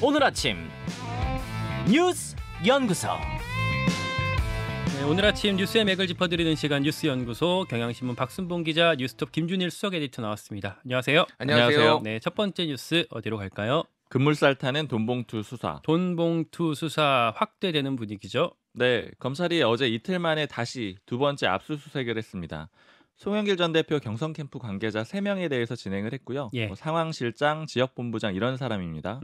오늘 아침 뉴스 연구소. 네, 오늘 아침 뉴스의 맥을 짚어드리는 시간 뉴스 연구소 경향신문 박순봉 기자, 뉴스톱 김준일 수석 에디터 나왔습니다. 안녕하세요. 안녕하세요. 네, 첫 번째 뉴스 어디로 갈까요? 급물살 타는 돈봉투 수사. 돈봉투 수사 확대되는 분위기죠. 네, 검찰이 어제 이틀 만에 다시 두 번째 압수수색을 했습니다. 송영길 전 대표 경선 캠프 관계자 3명에 대해서 진행을 했고요. 예. 상황실장, 지역본부장 이런 사람입니다.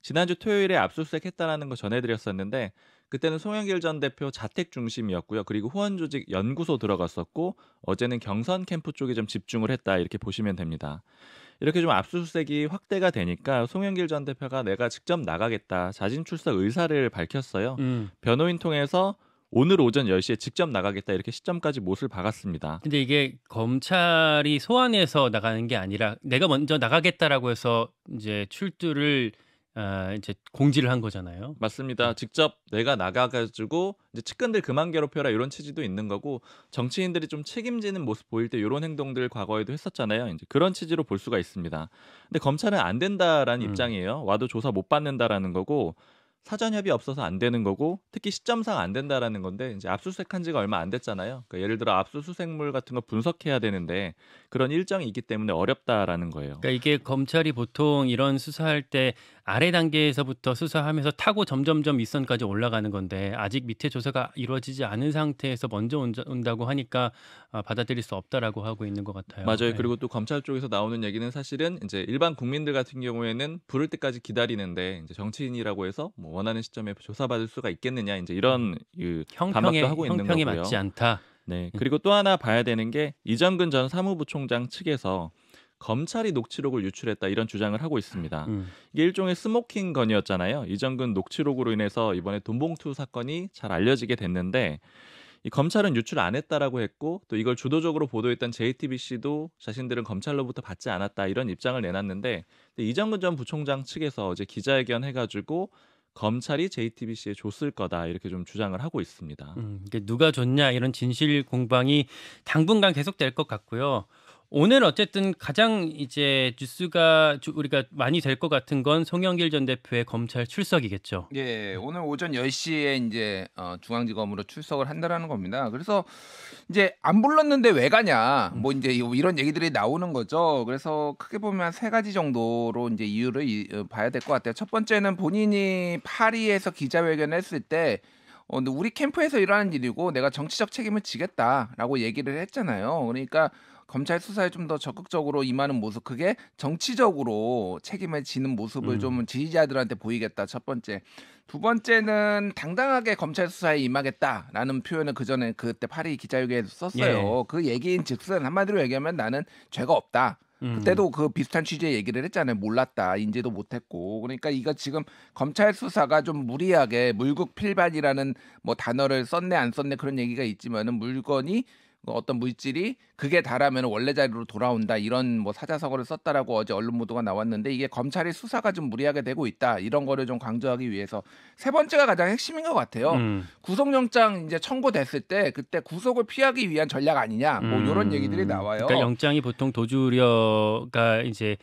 지난주 토요일에 압수수색했다라는 거 전해드렸었는데 그때는 송영길 전 대표 자택 중심이었고요. 그리고 후원조직 연구소 들어갔었고 어제는 경선 캠프 쪽에 좀 집중을 했다 이렇게 보시면 됩니다. 이렇게 좀 압수수색이 확대가 되니까 송영길 전 대표가 내가 직접 나가겠다 자진 출석 의사를 밝혔어요. 변호인 통해서 오늘 오전 10시에 직접 나가겠다 이렇게 시점까지 못을 박았습니다. 근데 이게 검찰이 소환해서 나가는 게 아니라 내가 먼저 나가겠다라고 해서 이제 출두를 이제 공지를 한 거잖아요. 맞습니다. 직접 내가 나가가지고 이제 측근들 그만 괴롭혀라 이런 취지도 있는 거고 정치인들이 좀 책임지는 모습 보일 때 이런 행동들 과거에도 했었잖아요. 이제 그런 취지로 볼 수가 있습니다. 근데 검찰은 안 된다라는 입장이에요. 와도 조사 못 받는다라는 거고 사전 협의 없어서 안 되는 거고 특히 시점상 안 된다라는 건데 이제 압수수색한 지가 얼마 안 됐잖아요. 그러니까 예를 들어 압수수색물 같은 거 분석해야 되는데 그런 일정이 있기 때문에 어렵다라는 거예요. 그러니까 이게 검찰이 보통 이런 수사할 때 아래 단계에서부터 수사하면서 타고 점점점 윗선까지 올라가는 건데 아직 밑에 조사가 이루어지지 않은 상태에서 먼저 온다고 하니까 받아들일 수 없다라고 하고 있는 것 같아요. 맞아요. 네. 그리고 또 검찰 쪽에서 나오는 얘기는 사실은 이제 일반 국민들 같은 경우에는 부를 때까지 기다리는데 이제 정치인이라고 해서 뭐 원하는 시점에 조사받을 수가 있겠느냐 이제 이런 반박도 하고 있는 형평에 거고요. 맞지 않다. 네. 그리고 또 하나 봐야 되는 게 이정근 전 사무부총장 측에서 검찰이 녹취록을 유출했다 이런 주장을 하고 있습니다. 이게 일종의 스모킹 건이었잖아요. 이정근 녹취록으로 인해서 이번에 돈봉투 사건이 잘 알려지게 됐는데 이 검찰은 유출 안 했다라고 했고 또 이걸 주도적으로 보도했던 JTBC도 자신들은 검찰로부터 받지 않았다 이런 입장을 내놨는데 이정근 전 부총장 측에서 어제 기자회견 해가지고 검찰이 JTBC에 줬을 거다 이렇게 좀 주장을 하고 있습니다. 이게 누가 줬냐 이런 진실 공방이 당분간 계속될 것 같고요. 오늘 어쨌든 가장 이제 뉴스가 우리가 많이 될 것 같은 건 송영길 전 대표의 검찰 출석이겠죠. 예, 오늘 오전 10시에 이제 중앙지검으로 출석을 한다라는 겁니다. 그래서 이제 안 불렀는데 왜 가냐, 뭐 이제 이런 얘기들이 나오는 거죠. 그래서 크게 보면 세 가지 정도로 이제 이유를 봐야 될 것 같아요. 첫 번째는 본인이 파리에서 기자회견을 했을 때 근데 우리 캠프에서 일하는 일이고 내가 정치적 책임을 지겠다라고 얘기를 했잖아요. 그러니까 검찰 수사에 좀 더 적극적으로 임하는 모습, 그게 정치적으로 책임을 지는 모습을 좀 지지자들한테 보이겠다. 첫 번째. 두 번째는 당당하게 검찰 수사에 임하겠다라는 표현을 그전에 그때 파리 기자회견에서 썼어요. 예. 그 얘기인즉슨 한마디로 얘기하면 나는 죄가 없다. 그때도 그 비슷한 취지의 얘기를 했잖아요. 몰랐다, 인지도 못했고. 그러니까 이거 지금 검찰 수사가 좀 무리하게 물국필반이라는 뭐 단어를 썼네 안 썼네 그런 얘기가 있지만은 물건이 어떤 물질이 극에 달하면 원래 자리로 돌아온다 이런 뭐 사자성어를 썼다라고 어제 언론 보도가 나왔는데 이게 검찰의 수사가 좀 무리하게 되고 있다 이런 거를 좀 강조하기 위해서 세 번째가 가장 핵심인 것 같아요. 구속영장 이제 청구됐을 때 그때 구속을 피하기 위한 전략 아니냐 뭐 이런 얘기들이 나와요. 그러니까 영장이 보통 도주 우려가 이제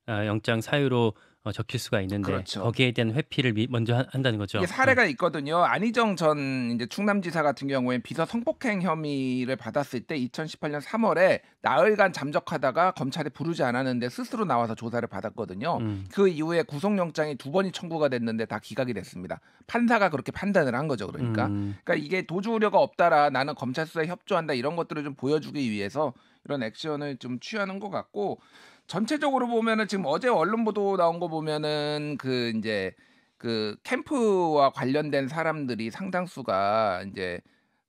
영장 사유로 적힐 수가 있는데 그렇죠. 거기에 대한 회피를 먼저 한다는 거죠. 이게 사례가 있거든요. 안희정 전 이제 충남지사 같은 경우에 비서 성폭행 혐의를 받았을 때 2018년 3월에 나흘간 잠적하다가 검찰에 부르지 않았는데 스스로 나와서 조사를 받았거든요. 그 이후에 구속영장이 2번이 청구가 됐는데 다 기각이 됐습니다. 판사가 그렇게 판단을 한 거죠. 그러니까 이게 도주 우려가 없다라 나는 검찰 수사에 협조한다 이런 것들을 좀 보여주기 위해서 이런 액션을 좀 취하는 것 같고, 전체적으로 보면은 지금 어제 언론 보도 나온 거 보면은 그 이제 그 캠프와 관련된 사람들이 상당수가 이제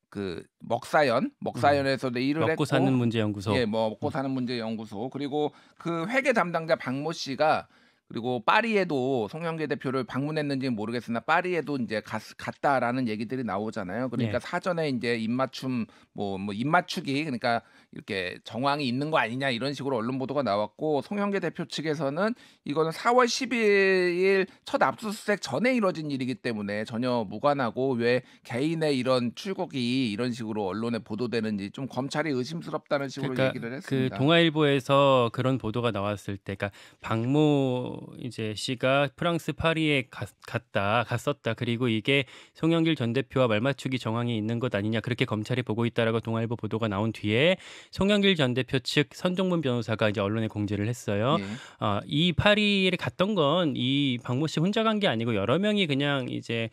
그 먹사연에서도 일을 했고 먹고 사는 문제 연구소. 예, 뭐 먹고 사는 문제 연구소, 그리고 그 회계 담당자 박모 씨가 그리고 파리에도 송영길 대표를 방문했는지는 모르겠으나 파리에도 이제 갔다라는 얘기들이 나오잖아요. 그러니까 예. 사전에 이제 입맞춤 뭐 입맞추기, 그러니까 이렇게 정황이 있는 거 아니냐 이런 식으로 언론 보도가 나왔고 송영길 대표 측에서는 이거는 4월 12일 첫 압수수색 전에 이뤄진 일이기 때문에 전혀 무관하고 왜 개인의 이런 출국이 이런 식으로 언론에 보도되는지 좀 검찰이 의심스럽다는 식으로 그러니까 얘기를 했습니다. 그 동아일보에서 그런 보도가 나왔을 때, 그러니까 박모 이제 씨가 프랑스 파리에 갔었다. 그리고 이게 송영길 전 대표와 말맞추기 정황이 있는 것 아니냐 그렇게 검찰이 보고 있다라고 동아일보 보도가 나온 뒤에 송영길 전 대표 측 선종문 변호사가 이제 언론에 공지를 했어요. 예. 이 파리에 갔던 건 이 박모 씨 혼자 간 게 아니고 여러 명이 그냥 이제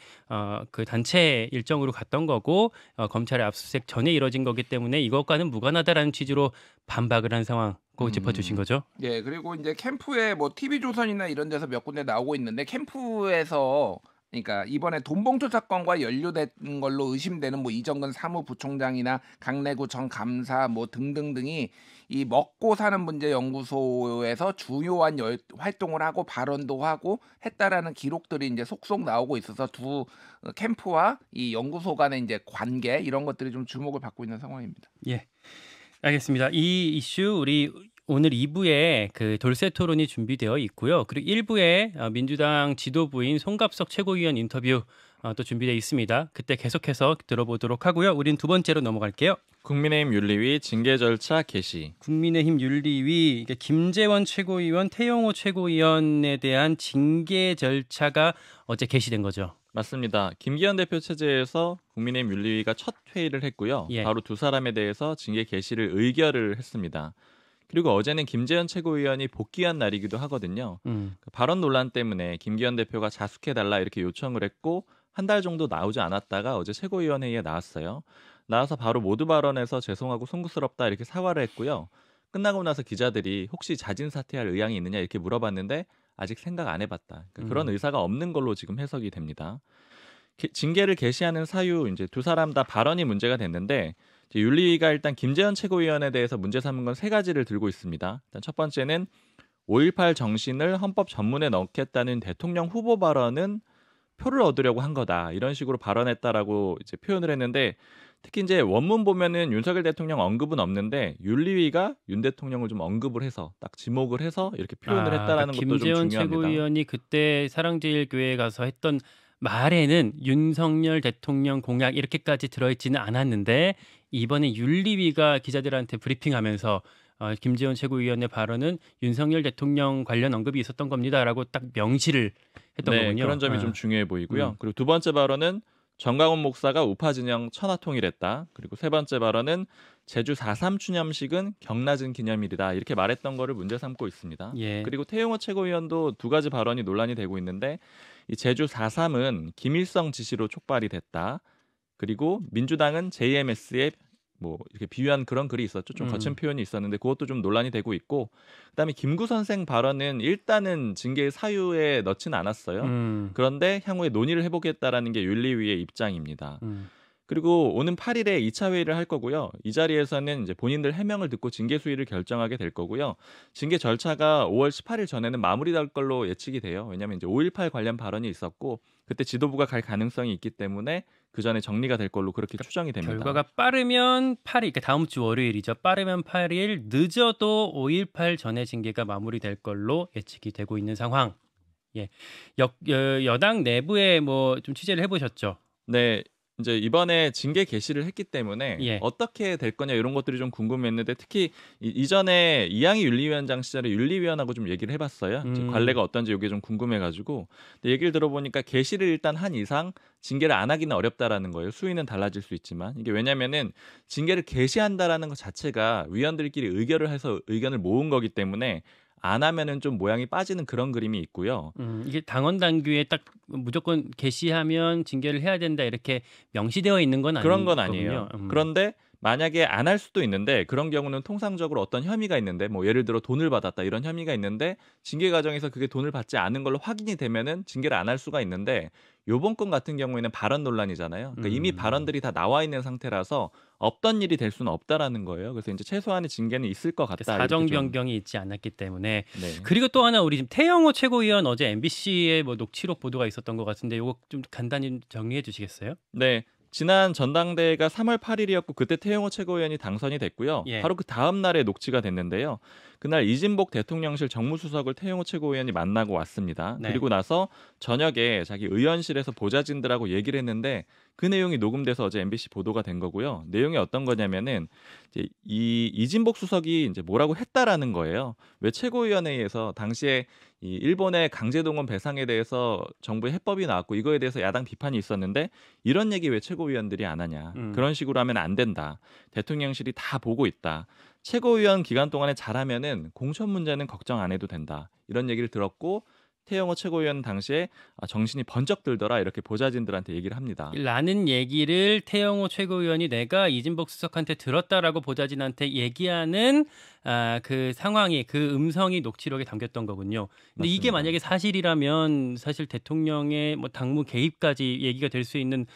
그 단체 일정으로 갔던 거고 검찰의 압수수색 전에 이뤄진 거기 때문에 이것과는 무관하다라는 취지로 반박을 한 상황 꼭 짚어주신 거죠. 예, 그리고 이제 캠프에 뭐 TV조선이나 이런 데서 몇 군데 나오고 있는데 캠프에서 그러니까 이번에 돈봉투 사건과 연루된 걸로 의심되는 뭐 이정근 사무부총장이나 강내구 전 감사 뭐 등등등이 이 먹고 사는 문제 연구소에서 주요한 활동을 하고 발언도 하고 했다라는 기록들이 이제 속속 나오고 있어서 두 캠프와 이 연구소 간의 이제 관계 이런 것들이 좀 주목을 받고 있는 상황입니다. 예, 알겠습니다. 이 이슈 우리 오늘 2부에 그 돌쇠 토론이 준비되어 있고요. 그리고 1부에 민주당 지도부인 송갑석 최고위원 인터뷰 또 준비되어 있습니다. 그때 계속해서 들어보도록 하고요. 우린 두 번째로 넘어갈게요. 국민의힘 윤리위 징계 절차 개시. 국민의힘 윤리위 김재원 최고위원, 태영호 최고위원에 대한 징계 절차가 어제 개시된 거죠. 맞습니다. 김기현 대표 체제에서 국민의힘 윤리위가 첫 회의를 했고요. 예. 바로 두 사람에 대해서 징계 개시를 의결을 했습니다. 그리고 어제는 김재현 최고위원이 복귀한 날이기도 하거든요. 그 발언 논란 때문에 김기현 대표가 자숙해달라 이렇게 요청을 했고 한 달 정도 나오지 않았다가 어제 최고위원회의에 나왔어요. 나와서 바로 모두 발언해서 죄송하고 송구스럽다 이렇게 사과를 했고요. 끝나고 나서 기자들이 혹시 자진 사퇴할 의향이 있느냐 이렇게 물어봤는데 아직 생각 안 해봤다. 그러니까 그런 의사가 없는 걸로 지금 해석이 됩니다. 징계를 개시하는 사유 이제 두 사람 다 발언이 문제가 됐는데 윤리위가 일단 김재현 최고위원에 대해서 문제 삼은 건 세 가지를 들고 있습니다. 일단 첫 번째는 5.18 정신을 헌법 전문에 넣겠다는 대통령 후보 발언은 표를 얻으려고 한 거다. 이런 식으로 발언했다라고 이제 표현을 했는데 특히 이제 원문 보면은 윤석열 대통령 언급은 없는데 윤리위가 윤 대통령을 좀 언급을 해서 딱 지목을 해서 이렇게 표현을 했다라는 것도 좀 김재원 중요합니다. 최고위원이 그때 사랑제일교회에 가서 했던 말에는 윤석열 대통령 공약 이렇게까지 들어있지는 않았는데 이번에 윤리위가 기자들한테 브리핑하면서 김재원 최고위원의 발언은 윤석열 대통령 관련 언급이 있었던 겁니다라고 딱 명시를 했던 거군요. 그런 점이 좀 중요해 보이고요. 그리고 두 번째 발언은 정광훈 목사가 우파 진영 천하통일했다. 그리고 세 번째 발언은 제주 4.3 추념식은 경낮은 기념일이다. 이렇게 말했던 거를 문제 삼고 있습니다. 예. 그리고 태용호 최고위원도 두 가지 발언이 논란이 되고 있는데 이 제주 4.3은 김일성 지시로 촉발이 됐다. 그리고 민주당은 JMS에 뭐 이렇게 비유한 그런 글이 있었죠. 좀 거친 표현이 있었는데 그것도 좀 논란이 되고 있고 그다음에 김구 선생 발언은 일단은 징계 사유에 넣지는 않았어요. 그런데 향후에 논의를 해보겠다라는 게 윤리위의 입장입니다. 그리고 오는 8일에 2차 회의를 할 거고요. 이 자리에서는 이제 본인들 해명을 듣고 징계 수위를 결정하게 될 거고요. 징계 절차가 5월 18일 전에는 마무리될 걸로 예측이 돼요. 왜냐하면 이제 5.18 관련 발언이 있었고 그때 지도부가 갈 가능성이 있기 때문에 그 전에 정리가 될 걸로 그렇게 추정이 됩니다. 결과가 빠르면 8일, 그러니까 다음 주 월요일이죠. 빠르면 8일, 늦어도 5.18 전에 징계가 마무리될 걸로 예측이 되고 있는 상황. 예, 여당 내부에 뭐 좀 취재를 해보셨죠? 네. 이제 이번에 징계 개시를 했기 때문에 예. 어떻게 될 거냐 이런 것들이 좀 궁금했는데 특히 이전에 이양희 윤리위원장 시절에 윤리위원하고 좀 얘기를 해봤어요. 이제 관례가 어떤지 이게 좀 궁금해가지고 근데 얘기를 들어보니까 개시를 일단 한 이상 징계를 안 하기는 어렵다라는 거예요. 수위는 달라질 수 있지만 이게 왜냐면은 징계를 개시한다라는 것 자체가 위원들끼리 의결을 해서 의견을 모은 거기 때문에 안 하면은 좀 모양이 빠지는 그런 그림이 있고요. 이게 당원 당규에 딱 무조건 개시하면 징계를 해야 된다 이렇게 명시되어 있는 건 그런 건 아니에요. 그런데 만약에 안 할 수도 있는데 그런 경우는 통상적으로 어떤 혐의가 있는데 뭐 예를 들어 돈을 받았다 이런 혐의가 있는데 징계 과정에서 그게 돈을 받지 않은 걸로 확인이 되면은 징계를 안 할 수가 있는데 요번 건 같은 경우에는 발언 논란이잖아요. 그러니까 이미 발언들이 다 나와 있는 상태라서 없던 일이 될 수는 없다라는 거예요. 그래서 이제 최소한의 징계는 있을 것 같다. 사정 변경이 있지 않았기 때문에. 네. 그리고 또 하나 우리 지금 태영호 최고위원 어제 MBC에 뭐 녹취록 보도가 있었던 것 같은데 이거 좀 간단히 정리해 주시겠어요? 네. 지난 전당대회가 3월 8일이었고 그때 태영호 최고위원이 당선이 됐고요. 예. 바로 그 다음 날에 녹취가 됐는데요. 그날 이진복 대통령실 정무수석을 태영호 최고위원이 만나고 왔습니다. 네. 그리고 나서 저녁에 자기 의원실에서 보좌진들하고 얘기를 했는데 그 내용이 녹음돼서 어제 MBC 보도가 된 거고요. 내용이 어떤 거냐면은 이제 이 이진복 수석이 이제 뭐라고 했다라는 거예요. 왜 최고위원회의에서 당시에 이 일본의 강제동원 배상에 대해서 정부의 해법이 나왔고 이거에 대해서 야당 비판이 있었는데 이런 얘기 왜 최고위원들이 안 하냐. 그런 식으로 하면 안 된다. 대통령실이 다 보고 있다. 최고위원 기간 동안에 잘하면은 공천 문제는 걱정 안 해도 된다. 이런 얘기를 들었고 태영호 최고위원 당시에 정신이 번쩍 들더라 이렇게 보좌진들한테 얘기를 합니다. 라는 얘기를 태영호 최고위원이 내가 이진복 수석한테 들었다라고 보좌진한테 얘기하는 그 상황이 그 음성이 녹취록에 담겼던 거군요. 근데 이게 맞습니다. 만약에 사실이라면 사실 대통령의 뭐 당무 개입까지 얘기가 될 수 있는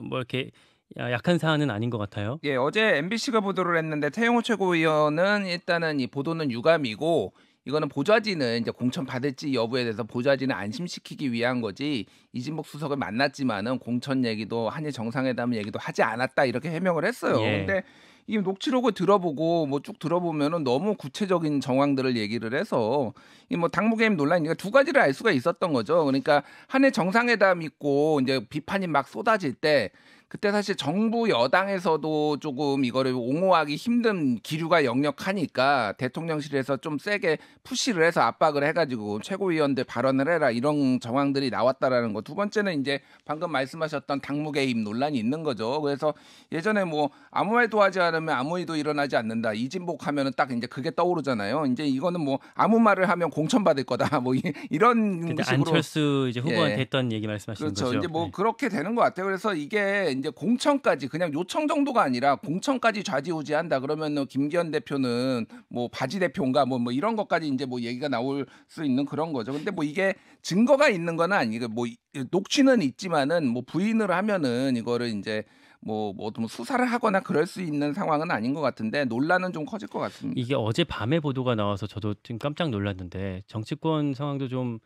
뭐 이렇게 약한 사안은 아닌 것 같아요. 예, 어제 MBC가 보도를 했는데 태영호 최고위원은 일단은 이 보도는 유감이고 이거는 보좌진은 이제 공천 받을지 여부에 대해서 보좌진을 안심시키기 위한 거지 이진복 수석을 만났지만은 공천 얘기도 한일 정상회담 얘기도 하지 않았다 이렇게 해명을 했어요. 예. 근데 이 녹취록을 들어보고 뭐 쭉 들어보면은 너무 구체적인 정황들을 얘기를 해서 이 뭐 당무 개입 논란이니까 두 가지를 알 수가 있었던 거죠. 그러니까 한일 정상회담 있고 이제 비판이 막 쏟아질 때 그때 사실 정부 여당에서도 조금 이거를 옹호하기 힘든 기류가 역력하니까 대통령실에서 좀 세게 푸시를 해서 압박을 해가지고 최고위원들 발언을 해라 이런 정황들이 나왔다라는 거. 두 번째는 이제 방금 말씀하셨던 당무 개입 논란이 있는 거죠. 그래서 예전에 뭐 아무 말도 하지 않으면 아무 일도 일어나지 않는다. 이진복 하면은 딱 이제 그게 떠오르잖아요. 이제 이거는 뭐 아무 말을 하면 공천 받을 거다. 뭐 이런 근데 식으로 안철수 이제 후보한테 예. 했던 얘기 말씀하시는 그렇죠. 거죠. 이제 뭐 네. 그렇게 되는 것 같아요. 그래서 이게 이제 공천까지 그냥 요청 정도가 아니라 공천까지 좌지우지한다. 그러면은 김기현 대표는 뭐 바지 대표인가 뭐 이런 것까지 이제 뭐 얘기가 나올 수 있는 그런 거죠. 근데 뭐 이게 증거가 있는 건 아니고 뭐 녹취는 있지만은 뭐 부인을 하면은 이거를 이제 뭐 수사를 하거나 그럴 수 있는 상황은 아닌 것 같은데 논란은 좀 커질 것 같습니다. 이게 어제 밤에 보도가 나와서 저도 좀 깜짝 놀랐는데 정치권 상황도 좀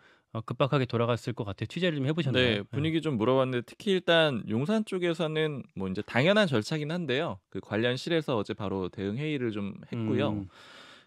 급박하게 돌아갔을 것 같아요. 취재를 좀 해보셨나요? 네, 분위기 좀 물어봤는데 특히 일단 용산 쪽에서는 뭐 이제 당연한 절차긴 한데요. 그 관련실에서 어제 바로 대응 회의를 좀 했고요.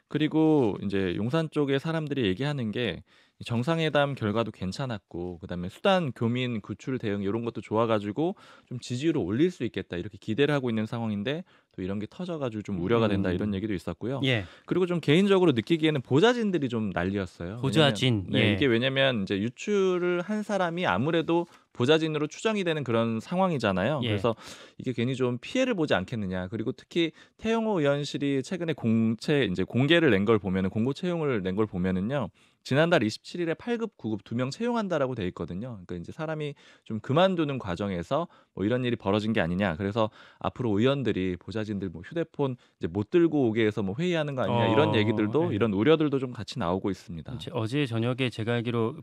그리고 이제 용산 쪽에 사람들이 얘기하는 게 정상회담 결과도 괜찮았고 그다음에 수단 교민 구출 대응 이런 것도 좋아가지고 좀 지지율을 올릴 수 있겠다 이렇게 기대를 하고 있는 상황인데 또 이런 게 터져가지고 좀 우려가 된다 이런 얘기도 있었고요. 예. 그리고 좀 개인적으로 느끼기에는 보좌진들이 좀 난리였어요. 보좌진. 왜냐면, 네, 예. 이게 왜냐면 이제 유출을 한 사람이 아무래도 보좌진으로 추정이 되는 그런 상황이잖아요. 예. 그래서 이게 괜히 좀 피해를 보지 않겠느냐. 그리고 특히 태영호 의원실이 최근에 공개를 낸 걸 보면은 공고 채용을 낸 걸 보면은요. 지난달 27일에 8급, 9급 2명 채용한다라고 돼 있거든요. 그러니까 이제 사람이 좀 그만두는 과정에서 뭐 이런 일이 벌어진 게 아니냐. 그래서 앞으로 의원들이 보좌진들 뭐 휴대폰 이제 못 들고 오게 해서 뭐 회의하는 거 아니냐 이런 얘기들도 네. 이런 우려들도 좀 같이 나오고 있습니다. 어제 저녁에 제가 알기로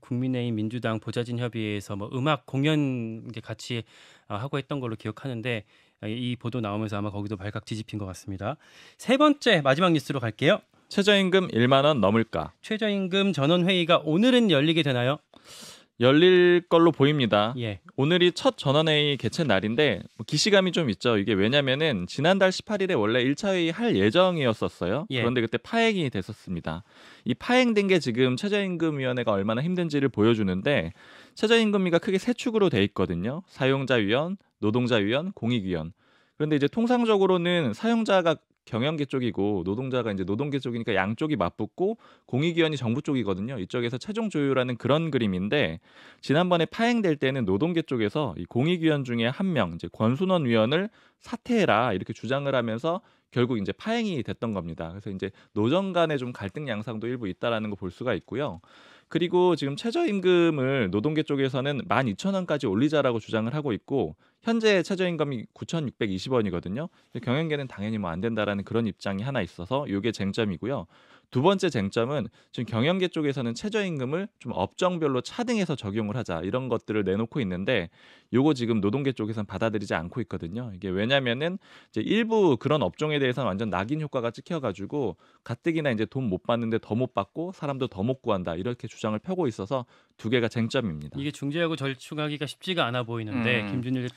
국민의힘 민주당 보좌진 협의회에서 뭐 음악 공연 이제 같이 하고 했던 걸로 기억하는데 이 보도 나오면서 아마 거기도 발칵 뒤집힌 것 같습니다. 세 번째 마지막 뉴스로 갈게요. 최저임금 1만 원 넘을까? 최저임금 전원 회의가 오늘은 열리게 되나요? 열릴 걸로 보입니다. 예. 오늘이 첫 전원회의 개최 날인데 기시감이 좀 있죠. 이게 왜냐면은 지난달 18일에 원래 1차 회의 할 예정이었었어요. 예. 그런데 그때 파행이 됐었습니다. 이 파행된 게 지금 최저임금위원회가 얼마나 힘든지를 보여주는데 최저임금위가 크게 세 축으로 돼 있거든요. 사용자위원, 노동자위원, 공익위원. 그런데 이제 통상적으로는 사용자가 경영계 쪽이고 노동자가 이제 노동계 쪽이니까 양쪽이 맞붙고 공익위원이 정부 쪽이거든요. 이쪽에서 최종 조율하는 그런 그림인데 지난번에 파행될 때는 노동계 쪽에서 이 공익위원 중에 한 명, 이제 권순원 위원을 사퇴해라 이렇게 주장을 하면서 결국 이제 파행이 됐던 겁니다. 그래서 이제 노정 간의 좀 갈등 양상도 일부 있다라는 거 볼 수가 있고요. 그리고 지금 최저임금을 노동계 쪽에서는 12,000원까지 올리자라고 주장을 하고 있고 현재 최저임금이 9,620원이거든요. 경영계는 당연히 뭐 안 된다라는 그런 입장이 하나 있어서 이게 쟁점이고요. 두 번째 쟁점은 지금 경영계 쪽에서는 최저임금을 좀 업종별로 차등해서 적용을 하자 이런 것들을 내놓고 있는데 요거 지금 노동계 쪽에서는 받아들이지 않고 있거든요. 이게 왜냐면은 이제 일부 그런 업종에 대해서는 완전 낙인 효과가 찍혀가지고 가뜩이나 이제 돈 못 받는데 더 못 받고 사람도 더 못 구한다 이렇게 주장을 펴고 있어서 두 개가 쟁점입니다. 이게 중재하고 절충하기가 쉽지가 않아 보이는데 김준일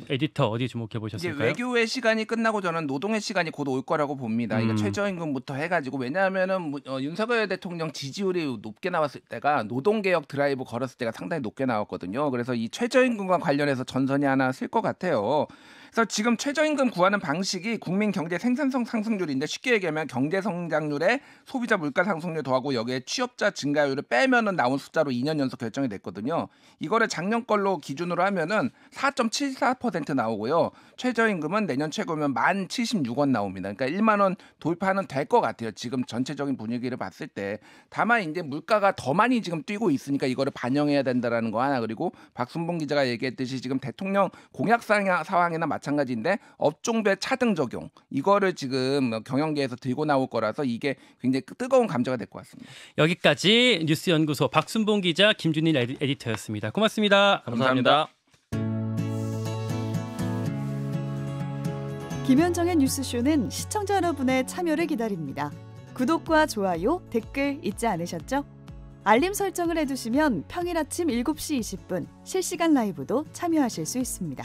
에디터 어디 주목해 보셨을까요? 이제 외교의 시간이 끝나고 저는 노동의 시간이 곧 올 거라고 봅니다. 이거 최저임금부터 해가지고 왜냐하면은 윤석열 대통령 지지율이 높게 나왔을 때가 노동개혁 드라이브 걸었을 때가 상당히 높게 나왔거든요. 그래서 이 최저임금과 관련해서 전선이 하나 쓸 것 같아요. 그래서 지금 최저임금 구하는 방식이 국민 경제 생산성 상승률인데 쉽게 얘기하면 경제 성장률에 소비자 물가 상승률 더하고 여기에 취업자 증가율을 빼면은 나온 숫자로 2년 연속 결정이 됐거든요. 이거를 작년 걸로 기준으로 하면은 4.74% 나오고요. 최저임금은 내년 최고면 1076원 나옵니다. 그러니까 1만 원 돌파는 될 것 같아요. 지금 전체적인 분위기를 봤을 때. 다만 이제 물가가 더 많이 지금 뛰고 있으니까 이거를 반영해야 된다라는 거 하나. 그리고 박순봉 기자가 얘기했듯이 지금 대통령 공약 사항이나 마찬가지인데 업종별 차등 적용 이거를 지금 경영계에서 들고 나올 거라서 이게 굉장히 뜨거운 감자가 될 것 같습니다. 여기까지 뉴스연구소 박순봉 기자, 김준일 에디터였습니다. 고맙습니다. 감사합니다. 김현정의 뉴스쇼는 시청자 여러분의 참여를 기다립니다. 구독과 좋아요, 댓글 잊지 않으셨죠? 알림 설정을 해두시면 평일 아침 7시 20분 실시간 라이브도 참여하실 수 있습니다.